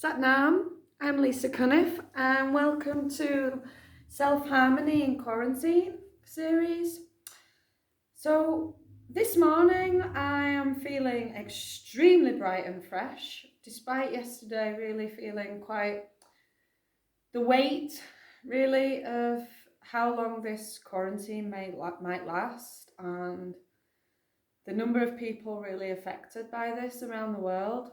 Satnam, I'm Lisa Cunniff and welcome to Self-Harmony in Quarantine series. So this morning I am feeling extremely bright and fresh, despite yesterday really feeling quite the weight really of how long this quarantine might last and the number of people really affected by this around the world.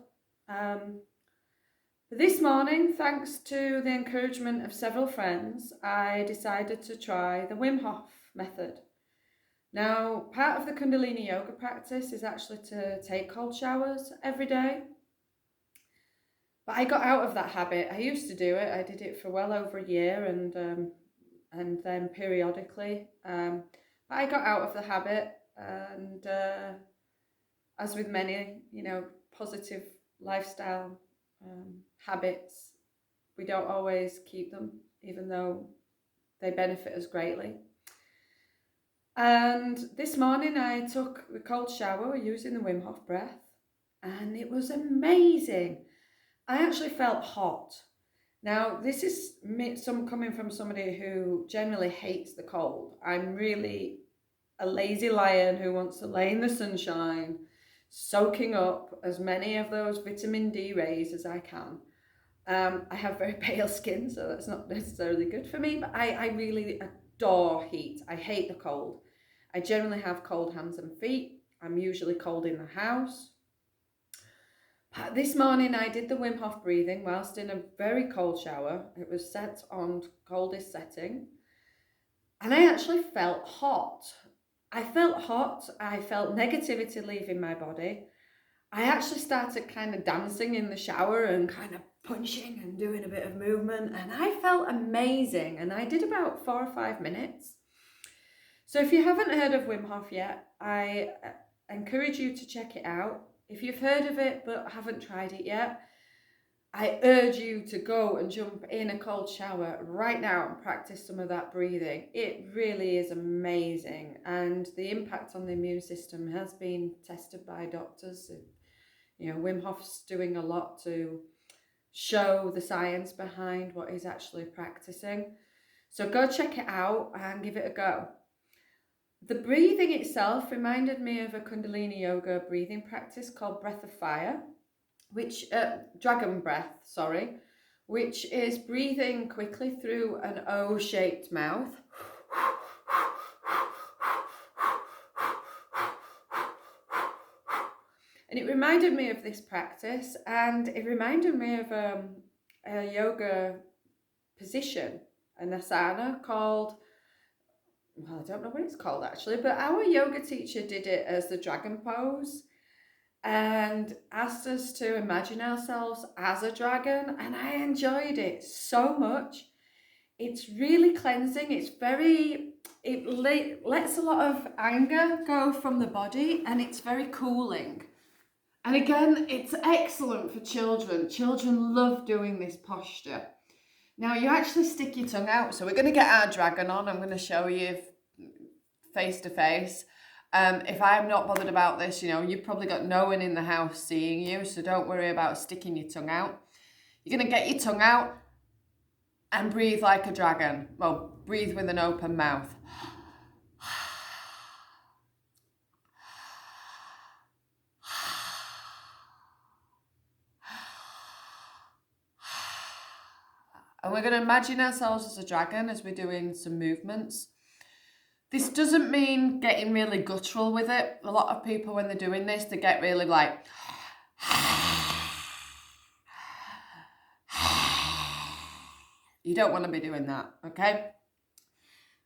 This morning, thanks to the encouragement of several friends, I decided to try the Wim Hof method. Now, part of the Kundalini yoga practice is actually to take cold showers every day. But I got out of that habit. I used to do it. I did it for well over a year and then periodically. But I got out of the habit, and as with many, positive lifestyle habits, we don't always keep them, even though they benefit us greatly. And this morning I took a cold shower using the Wim Hof breath, and it was amazing. I actually felt hot. Now, this is coming from somebody who generally hates the cold. I'm really a lazy lion who wants to lay in the sunshine, soaking up as many of those vitamin D rays as I can. I have very pale skin, so that's not necessarily good for me, but I really adore heat. I hate the cold. I generally have cold hands and feet. I'm usually cold in the house. But this morning I did the Wim Hof breathing whilst in a very cold shower. It was set on coldest setting. And I actually felt hot. I felt hot. I felt negativity leaving my body. I actually started kind of dancing in the shower and kind of punching and doing a bit of movement, and I felt amazing, and I did about 4 or 5 minutes. So if you haven't heard of Wim Hof yet, I encourage you to check it out. If you've heard of it but haven't tried it yet, I urge you to go and jump in a cold shower right now and practice some of that breathing. It really is amazing, and the impact on the immune system has been tested by doctors. Wim Hof's doing a lot to show the science behind what he's actually practicing. So go check it out and give it a go. The breathing itself reminded me of a Kundalini yoga breathing practice called Breath of Fire, Dragon Breath, which is breathing quickly through an O-shaped mouth. And it reminded me of this practice, and it reminded me of a yoga position, an asana called, well, I don't know what it's called actually, but our yoga teacher did it as the dragon pose and asked us to imagine ourselves as a dragon, and I enjoyed it so much. It's really cleansing. It lets a lot of anger go from the body, and it's very cooling. And again, it's excellent for children. Children love doing this posture. Now, you actually stick your tongue out. So we're going to get our dragon on. I'm going to show you face to face. If I'm not bothered about this, you've probably got no one in the house seeing you, so don't worry about sticking your tongue out. You're going to get your tongue out and breathe like a dragon. Well, breathe with an open mouth. And we're going to imagine ourselves as a dragon as we're doing some movements. This doesn't mean getting really guttural with it. A lot of people, when they're doing this, they get really like... You don't want to be doing that, okay?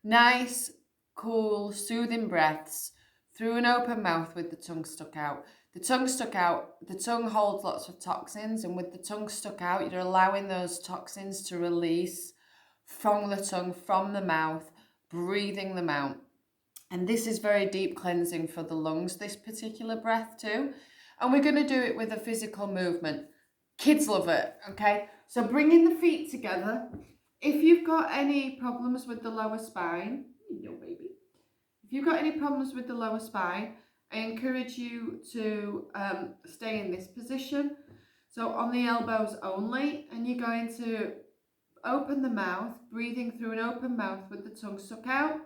Nice, cool, soothing breaths through an open mouth with the tongue stuck out. The tongue holds lots of toxins, and with the tongue stuck out, you're allowing those toxins to release from the tongue, from the mouth, breathing them out. And this is very deep cleansing for the lungs, this particular breath too. And we're going to do it with a physical movement. Kids love it, okay? So bringing the feet together. If you've got any problems with the lower spine, baby. If you've got any problems with the lower spine, I encourage you to stay in this position. So on the elbows only, and you're going to open the mouth, breathing through an open mouth with the tongue stuck out.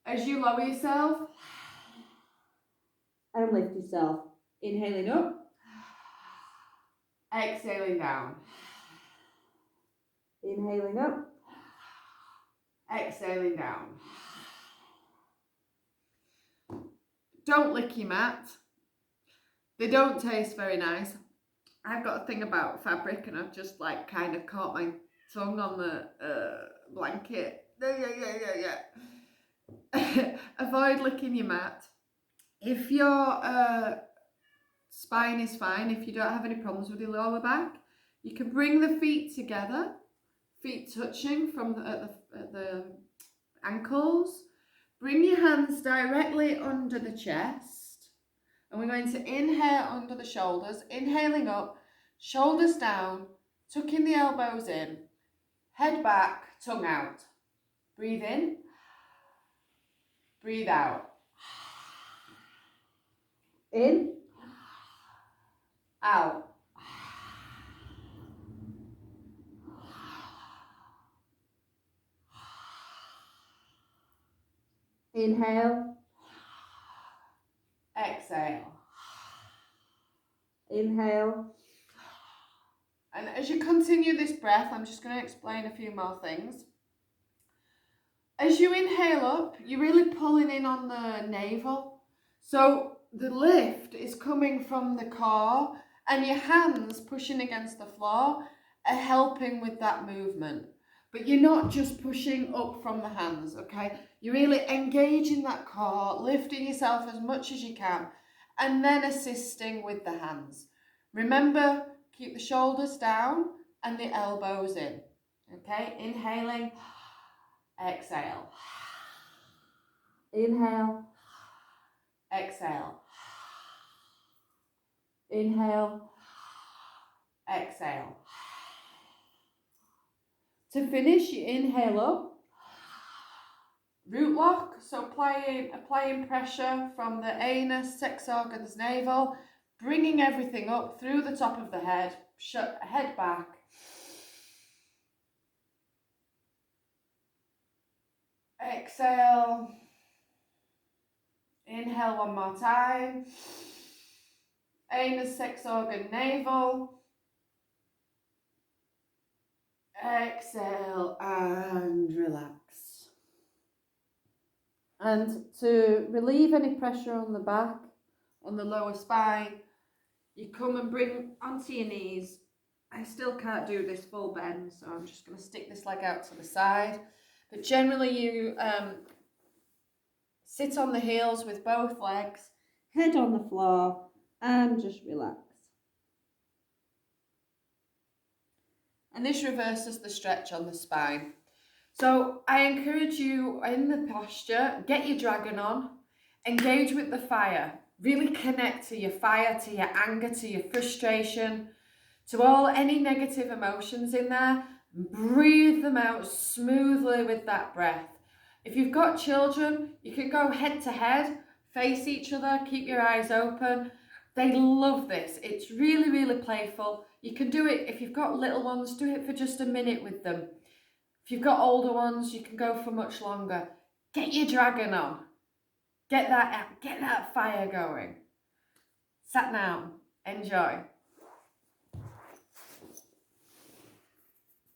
As you lower yourself, and lift yourself. Inhaling up, exhaling down. Inhaling up, exhaling down. Don't lick your mat. They don't taste very nice. I've got a thing about fabric and I've just like kind of caught my tongue on the blanket. Yeah. Avoid licking your mat. If your spine is fine, if you don't have any problems with your lower back, you can bring the feet together, feet touching from at the ankles. Bring your hands directly under the chest, and we're going to inhale under the shoulders, inhaling up, shoulders down, tucking the elbows in, head back, tongue out. Breathe in, breathe out. In, out. Inhale, exhale. Inhale. And as you continue this breath, I'm just going to explain a few more things. As you inhale up, you're really pulling in on the navel. So the lift is coming from the core, and your hands pushing against the floor are helping with that movement. But you're not just pushing up from the hands, okay? You're really engaging that core, lifting yourself as much as you can, and then assisting with the hands. Remember, keep the shoulders down and the elbows in, okay? Inhaling, exhale. Inhale, exhale. Inhale, exhale. To finish, you inhale up, root lock, so applying pressure from the anus, sex organs, navel, bringing everything up through the top of the head, head back. Exhale. Inhale one more time. Anus, sex organ, navel. Exhale and relax. And to relieve any pressure on the back, on the lower spine, you come and bring onto your knees. I still can't do this full bend, so I'm just going to stick this leg out to the side. But generally you sit on the heels with both legs, head on the floor, and just relax. And this reverses the stretch on the spine. So I encourage you in the posture, get your dragon on, engage with the fire, really connect to your fire, to your anger, to your frustration, to any negative emotions in there. Breathe them out smoothly with that breath. If you've got children, you can go head to head, face each other, keep your eyes open. They love this. It's really, really playful. You can do it, if you've got little ones, do it for just a minute with them. If you've got older ones, you can go for much longer. Get your dragon on. Get that fire going. Sat now. Enjoy.